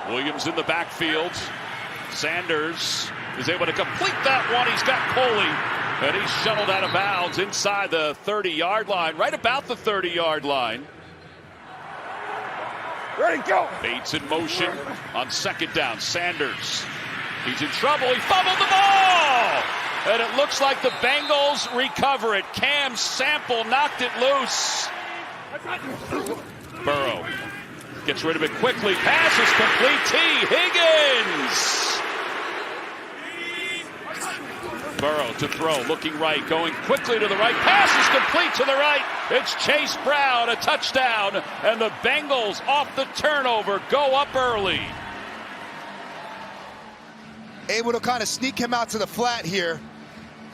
Williams in the backfield. Sanders is able to complete that one. He's got Coley, and he's shuttled out of bounds inside the 30-yard line, right about the 30-yard line. Ready, go. Bates in motion on second down. Sanders, he's in trouble. He fumbled the ball, and it looks like the Bengals recover it. Cam Sample knocked it loose. Burrow gets rid of it quickly. Pass is complete. T. Higgins. Burrow to throw, looking right, going quickly to the right. Pass is complete to the right. It's Chase Brown, a touchdown, and the Bengals off the turnover go up early. Able to kind of sneak him out to the flat here.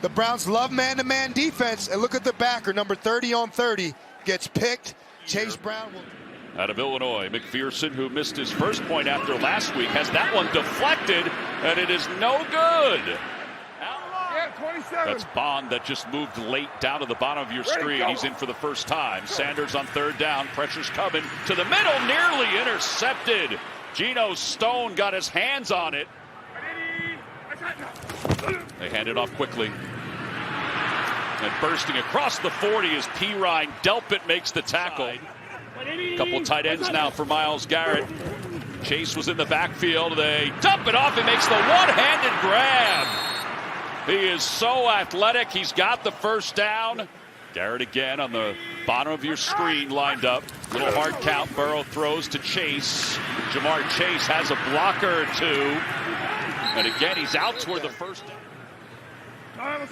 The Browns love man-to-man defense, and look at the backer, number 30 on 30, gets picked. Chase Brown will... Out of Illinois, McPherson, who missed his first point after last week, has that one deflected, and it is no good. 27. That's Bond that just moved late down to the bottom of your screen. He's in for the first time. Sanders on third down. Pressure's coming to the middle. Nearly intercepted. Geno Stone got his hands on it. They hand it off quickly. And bursting across the 40 is Pirine. Delpit makes the tackle. A couple of tight ends now for Myles Garrett. Chase was in the backfield. They dump it off. He makes the one-handed grab. He is so athletic. He's got the first down. Garrett again on the bottom of your screen lined up. Little hard count. Burrow throws to Chase. Jamar Chase has a blocker or two. And again, he's out toward the first down.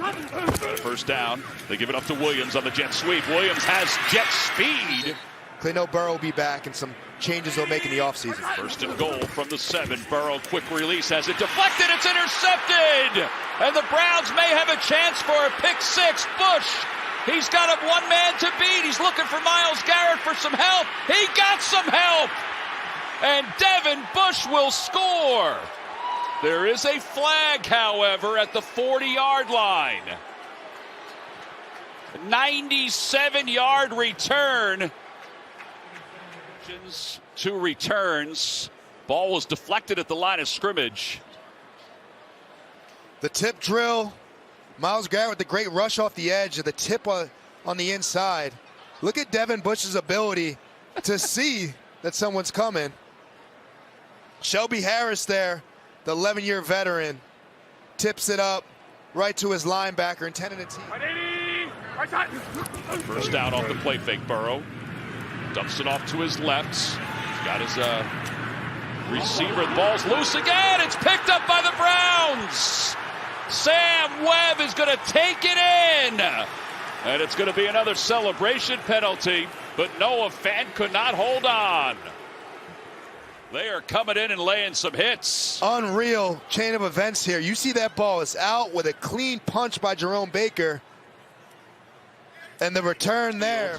First down. They give it up to Williams on the jet sweep. Williams has jet speed. They know Burrow will be back, and some changes they'll make in the offseason. First and goal from the 7. Burrow, quick release, has it deflected. It's intercepted. And the Browns may have a chance for a pick six. Bush, he's got a one man to beat. He's looking for Myles Garrett for some help. He got some help. And Devin Bush will score. There is a flag, however, at the 40-yard line. 97-yard return. 2 returns. Ball was deflected at the line of scrimmage. The tip drill. Myles Garrett with the great rush off the edge of the tip on the inside. Look at Devin Bush's ability to see that someone's coming. Shelby Harris there, the 11-year veteran, tips it up right to his linebacker, intended a team. First down off the play fake. Burrow dumps it off to his left. He's got his receiver. The ball's loose again. It's picked up by the Browns. Sam Webb is going to take it in. And it's going to be another celebration penalty. But Noah Fant could not hold on. They are coming in and laying some hits. Unreal chain of events here. You see that ball is out with a clean punch by Jerome Baker. And the return there.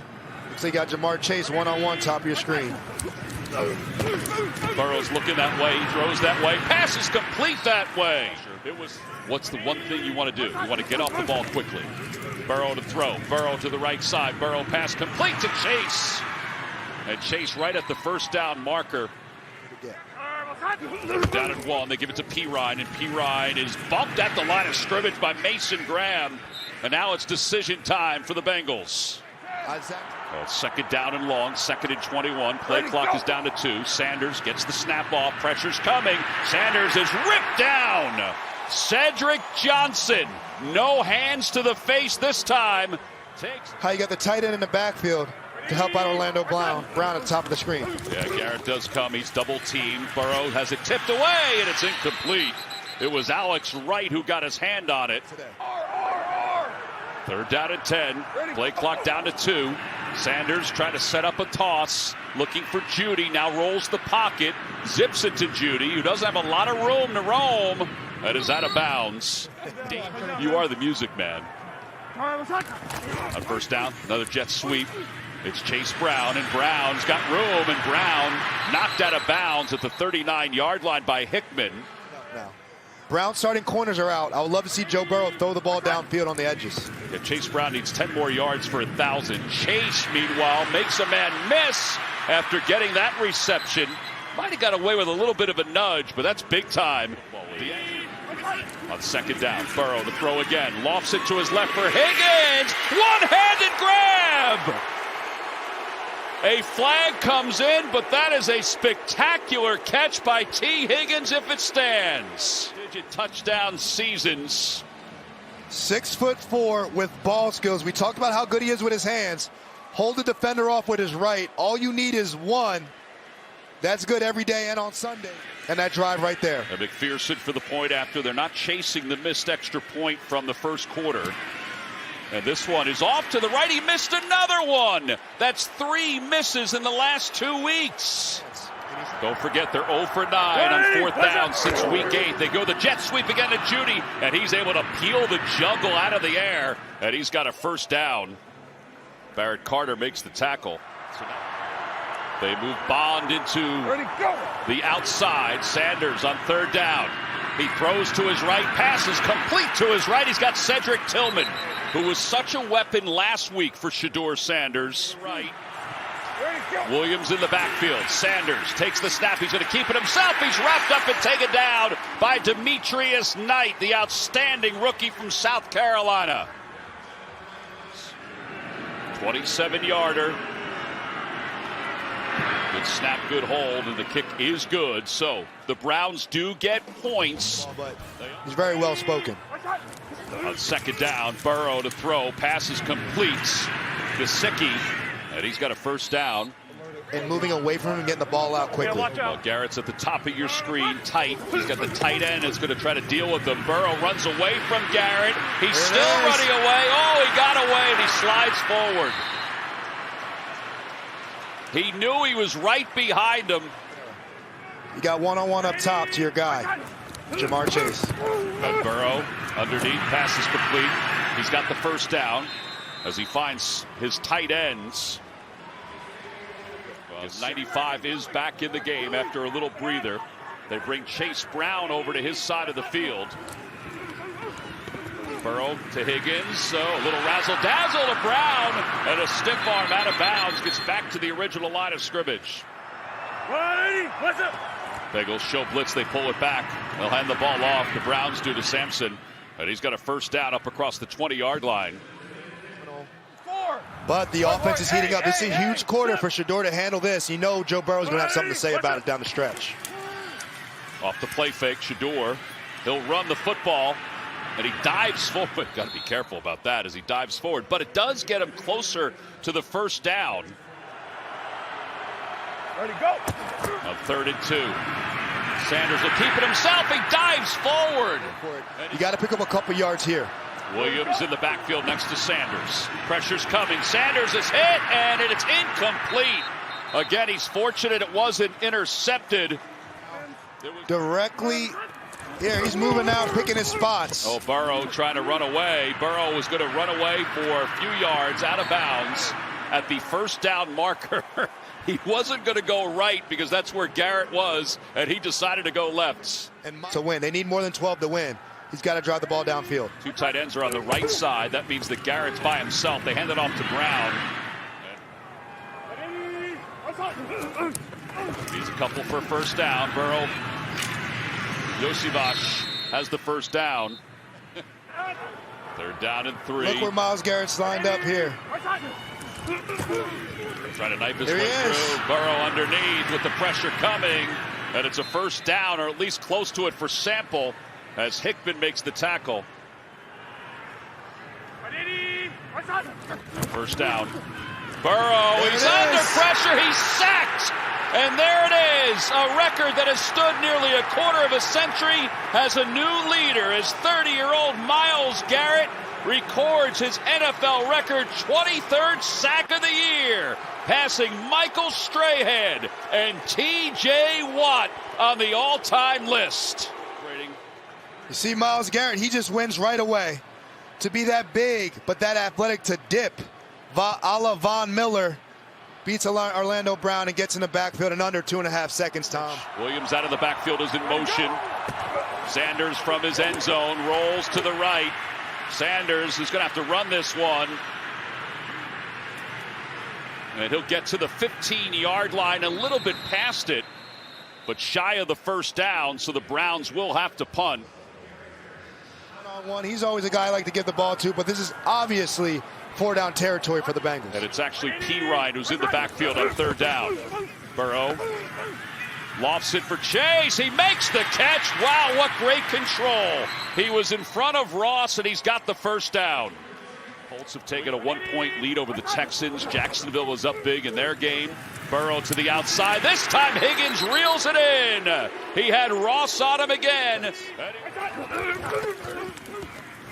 Looks like you got Jamar Chase one-on-one top of your screen. Burrow's looking that way. He throws that way. Pass is complete that way. What's the one thing you want to do? You want to get off the ball quickly. Burrow to throw. Burrow to the right side. Burrow pass complete to Chase. And Chase right at the first down marker. Down at 1. They give it to Pirine, and Pirine is bumped at the line of scrimmage by Mason Graham. And now it's decision time for the Bengals. Second down and long, 2nd and 21. Play clock is down to 2. Sanders gets the snap off. Pressure's coming. Sanders is ripped down. Cedric Johnson, no hands to the face this time. How you got the tight end in the backfield to help out Orlando Brown at the top of the screen. Yeah, Garrett does come. He's double teamed. Burrow has it tipped away, and it's incomplete. It was Alex Wright who got his hand on it. Third down and 10. Play clock down to 2. Sanders trying to set up a toss. Looking for Judy. Now rolls the pocket. Zips it to Judy, who doesn't have a lot of room to roam. That is out of bounds. You are the music man. On first down, another jet sweep. It's Chase Brown, and Brown's got room, and Brown knocked out of bounds at the 39-yard line by Hickman. No. Brown starting corners are out. I would love to see Joe Burrow throw the ball downfield on the edges. Yeah, Chase Brown needs 10 more yards for 1,000. Chase, meanwhile, makes a man miss after getting that reception. Might have got away with a little bit of a nudge, but that's big time. On second down, Burrow the throw again. Lofts it to his left for Higgins. One-handed grab. A flag comes in, but that is a spectacular catch by T. Higgins if it stands. Touchdown seasons. 6'4" with ball skills. We talked about how good he is with his hands. Hold the defender off with his right. All you need is one. That's good every day and on Sunday. And that drive right there. And McPherson for the point after. They're not chasing the missed extra point from the first quarter. And this one is off to the right. He missed another one. That's 3 misses in the last 2 weeks. Don't forget they're 0 for 9 on 4th down since week 8. They go the jet sweep again to Judy, and he's able to peel the juggle out of the air, and he's got a first down. Barrett Carter makes the tackle. They move Bond into the outside. Sanders on 3rd down. He throws to his right, passes complete to his right. He's got Cedric Tillman, who was such a weapon last week for Shedeur Sanders. Right. Williams in the backfield. Sanders takes the snap. He's going to keep it himself. He's wrapped up and taken down by Demetrius Knight, the outstanding rookie from South Carolina. 27-yarder. Good snap, good hold, and the kick is good. So the Browns do get points. He's very well spoken. On 2nd down, Burrow to throw. Pass is complete. Gesicki, and he's got a first down. And moving away from him and getting the ball out quickly. Well, Garrett's at the top of your screen, tight. He's got the tight end that's going to try to deal with them. Burrow runs away from Garrett. He's still running away. Oh, he got away, and he slides forward. He knew he was right behind him. You got one-on-one up top to your guy, Jamar Chase. And Burrow underneath, pass is complete. He's got the first down as he finds his tight ends. 95 is back in the game after a little breather. They bring Chase Brown over to his side of the field. Burrow to Higgins, so a little razzle-dazzle to Brown, and a stiff arm out of bounds, gets back to the original line of scrimmage. Bengals show blitz, they pull it back. They'll hand the ball off. The Browns do to Sampson, and he's got a first down up across the 20-yard line. But the offense is heating up. This is a huge quarter for Shedeur to handle this. You know Joe Burrow's going to have something to say about it down the stretch. Off the play fake, Shedeur. He'll run the football, and he dives forward. Got to be careful about that as he dives forward. But it does get him closer to the first down. Ready, go. On 3rd and 2. Sanders will keep it himself. He dives forward. You got to pick up a couple yards here. Williams in the backfield next to Sanders. Pressure's coming. Sanders is hit, and it's incomplete. Again, he's fortunate it wasn't intercepted. Directly. Yeah, he's moving now, picking his spots. Oh, Burrow trying to run away. Burrow was going to run away for a few yards out of bounds at the first down marker. He wasn't going to go right because that's where Garrett was, and he decided to go left. And to win. They need more than 12 to win. He's got to drive the ball downfield. 2 tight ends are on the right side. That means that Garrett's by himself. They hand it off to Brown. Needs a couple for first down. Burrow. Yosivash has the first down. 3rd down and 3. Look where Myles Garrett's lined up here. Trying to knife his way through. Burrow underneath with the pressure coming. And it's a first down, or at least close to it for Sample, as Hickman makes the tackle. First down. Burrow, he's under pressure, he's sacked! And there it is, a record that has stood nearly a quarter of a century has a new leader as 30-year-old Myles Garrett records his NFL record 23rd sack of the year, passing Michael Strahan and T.J. Watt on the all-time list. You see Myles Garrett, he just wins right away. To be that big, but that athletic to dip, a la Von Miller, beats Orlando Brown and gets in the backfield in under 2.5 seconds, Tom. Williams out of the backfield is in motion. Sanders from his end zone rolls to the right. Sanders is going to have to run this one. And he'll get to the 15-yard line, a little bit past it. but shy of the first down, so the Browns will have to punt. One-on-one, he's always a guy I like to give the ball to, but this is obviously 4-down territory for the Bengals. And it's actually Pirine who's in the backfield on third down. Burrow lofts it for Chase. He makes the catch. Wow, what great control. He was in front of Ross, and he's got the first down. Colts have taken a 1-point lead over the Texans. Jacksonville was up big in their game. Burrow to the outside. This time Higgins reels it in. He had Ross on him again.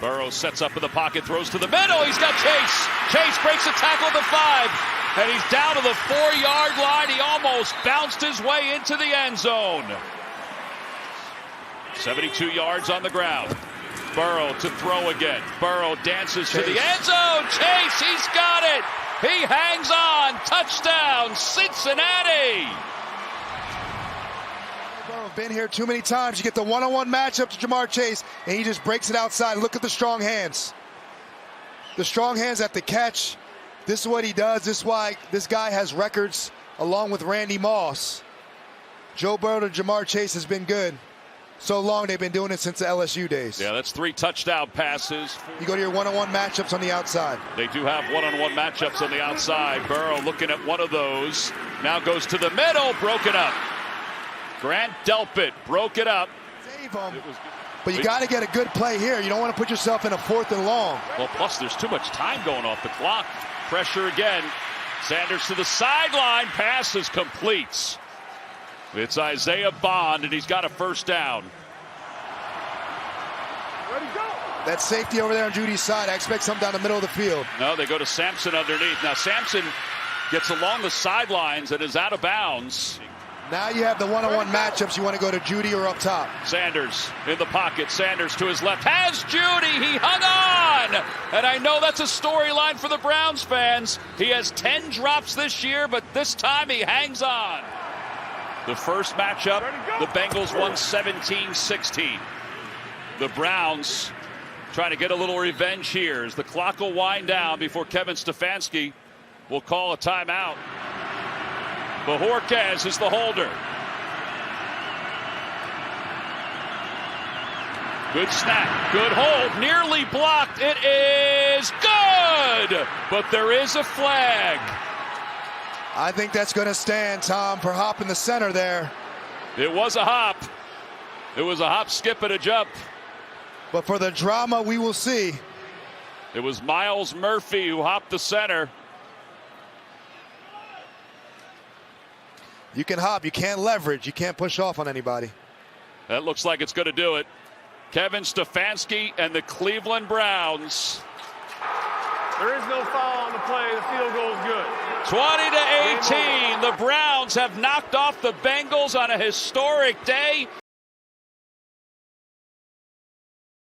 Burrow sets up in the pocket, throws to the middle. He's got Chase. Chase breaks a tackle at the 5. And he's down to the 4-yard line. He almost bounced his way into the end zone. 72 yards on the ground. Burrow to throw again. Burrow dances to the end zone. Chase, he's got it. He hangs on. Touchdown, Cincinnati. Burrow been here too many times. You get the one-on-one matchup to Jamar Chase, and he just breaks it outside. Look at the strong hands. The strong hands at the catch. This is what he does. This is why this guy has records along with Randy Moss. Joe Burrow to Jamar Chase has been good. So long, they've been doing it since the LSU days. Yeah, that's 3 touchdown passes. You go to your one-on-one matchups on the outside. They do have one-on-one matchups on the outside. Burrow looking at one of those. Now goes to the middle, broken up. Grant Delpit broke it up. Save him. But you got to get a good play here. You don't want to put yourself in a 4th and long. Well, plus there's too much time going off the clock. Pressure again. Sanders to the sideline. Pass is complete. It's Isaiah Bond, and he's got a first down. Ready, go. That safety over there on Judy's side, I expect something down the middle of the field. No, they go to Sampson underneath. Now Sampson gets along the sidelines and is out of bounds. Now you have the one-on-one matchups. You want to go to Judy or up top. Sanders in the pocket. Sanders to his left. Has Judy. He hung on. And I know that's a storyline for the Browns fans. He has 10 drops this year, but this time he hangs on. The first matchup, the Bengals won 17-16. The Browns trying to get a little revenge here as the clock will wind down before Kevin Stefanski will call a timeout. Bojorquez is the holder. Good snap, good hold, nearly blocked. It is good, but there is a flag. I think that's going to stand, Tom, for hop in the center there. It was a hop. It was a hop, skip, and a jump. But for the drama, we will see. It was Miles Murphy who hopped the center. You can hop, you can't leverage, you can't push off on anybody. That looks like it's going to do it. Kevin Stefanski and the Cleveland Browns. There is no foul on the play. The field goal is good. 20-18. The Browns have knocked off the Bengals on a historic day.